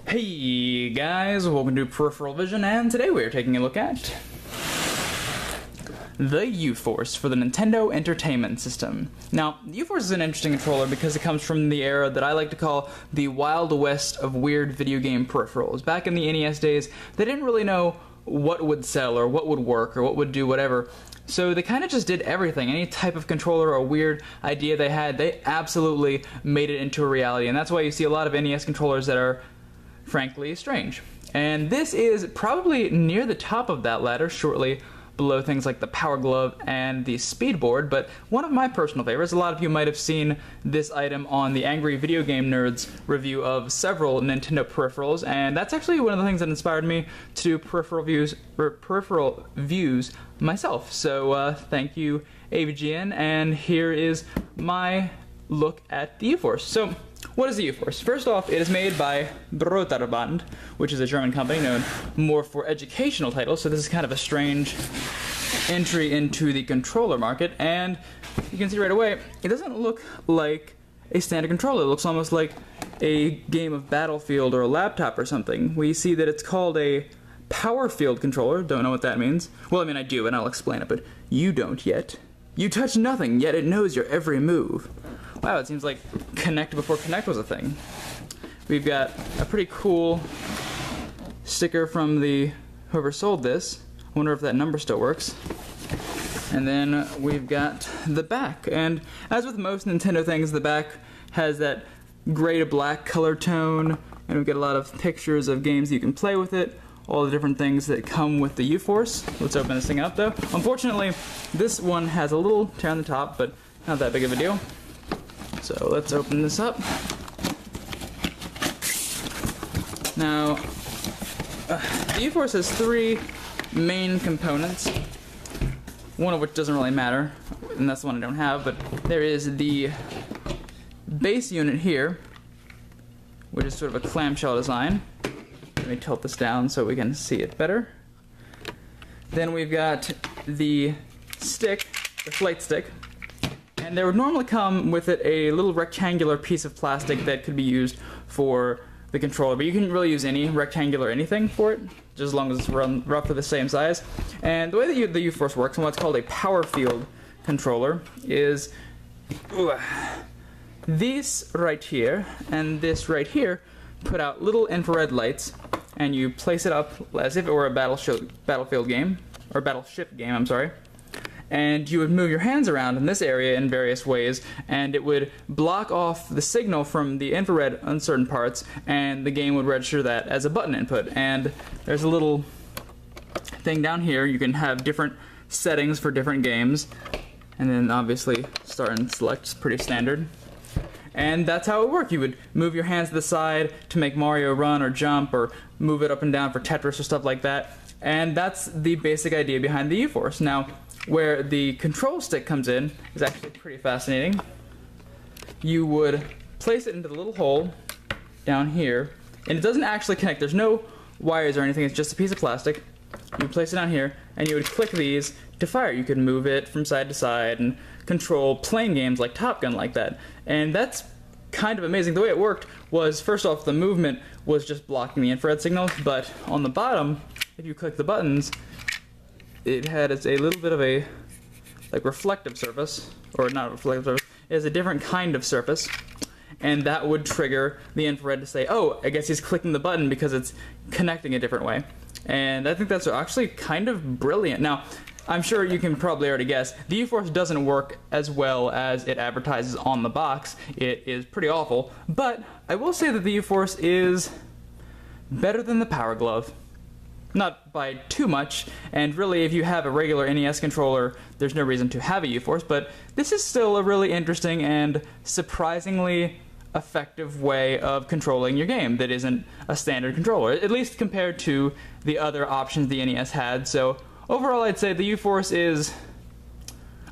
Hey guys, welcome to Peripheral Vision, and today we are taking a look at the U-Force for the Nintendo Entertainment System. Now, the U-Force is an interesting controller because it comes from the era that I like to call the Wild West of weird video game peripherals. Back in the NES days, they didn't really know what would sell or what would work or what would do whatever. So they kind of just did everything. Any type of controller or weird idea they had, they absolutely made it into a reality. And that's why you see a lot of NES controllers that are frankly strange. And this is probably near the top of that ladder, shortly below things like the Power Glove and the Speed Board, but one of my personal favorites. A lot of you might have seen this item on the Angry Video Game Nerds review of several Nintendo peripherals, and that's actually one of the things that inspired me to do peripheral views myself. So thank you, AVGN, and here is my look at the U-Force. So what is the U-Force? First off, it is made by Broterband, which is a German company known more for educational titles, so this is kind of a strange entry into the controller market, and you can see right away, it doesn't look like a standard controller. It looks almost like a game of Battlefield or a laptop or something. We see that it's called a Power Field controller. Don't know what that means. Well, I mean, I do, and I'll explain it, but you don't yet. You touch nothing, yet it knows your every move. Wow, it seems like Connect before Connect was a thing. We've got a pretty cool sticker from the whoever sold this. I wonder if that number still works. And then we've got the back. And as with most Nintendo things, the back has that gray to black color tone, and we get a lot of pictures of games you can play with it, all the different things that come with the U-Force. Let's open this thing up though. Unfortunately, this one has a little tear on the top, but not that big of a deal. So let's open this up. Now, the U-Force has three main components, one of which doesn't really matter, and that's the one I don't have, but there is the base unit here, which is sort of a clamshell design. Let me tilt this down so we can see it better. Then we've got the stick, the flight stick, and there would normally come with it a little rectangular piece of plastic that could be used for the controller, but you can really use any rectangular anything for it, just as long as it's roughly the same size. And the way that the U-Force works on what's called a Power Field controller is this right here and this right here put out little infrared lights, and you place it up as if it were a battlefield game, or battleship game, I'm sorry. And you would move your hands around in this area in various ways, and it would block off the signal from the infrared on certain parts, and the game would register that as a button input. And there's a little thing down here. You can have different settings for different games, and then obviously start and select is pretty standard. And that's how it worked. You would move your hands to the side to make Mario run or jump, or move it up and down for Tetris or stuff like that. And that's the basic idea behind the U-Force. Now, where the control stick comes in is actually pretty fascinating. You would place it into the little hole down here, and it doesn't actually connect. There's no wires or anything. It's just a piece of plastic. You place it down here, and you would click these to fire. You could move it from side to side and control plane games like Top Gun like that. And that's kind of amazing. The way it worked was, first off, the movement was just blocking the infrared signals, but on the bottom, if you click the buttons, it had a little bit of a reflective surface, or not reflective surface, it has a different kind of surface, and that would trigger the infrared to say, oh, I guess he's clicking the button because it's connecting a different way. And I think that's actually kind of brilliant. Now, I'm sure you can probably already guess, the U-Force doesn't work as well as it advertises on the box. It is pretty awful, but I will say that the U-Force is better than the Power Glove. Not by too much, and really if you have a regular NES controller, there's no reason to have a U-Force, but this is still a really interesting and surprisingly effective way of controlling your game that isn't a standard controller, at least compared to the other options the NES had. So overall, I'd say the U-Force is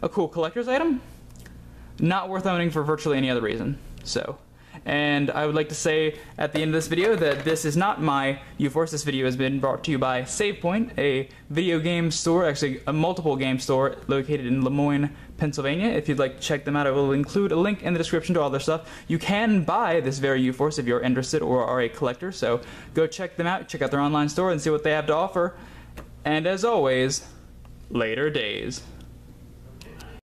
a cool collector's item, not worth owning for virtually any other reason. So And I would like to say at the end of this video that this is not my U-Force. This video has been brought to you by SavePoint, a video game store, actually a multiple game store located in Lemoyne, Pennsylvania. If you'd like to check them out, I will include a link in the description to all their stuff. You can buy this very U-Force if you're interested or are a collector, so go check them out, check out their online store and see what they have to offer. And as always, later days.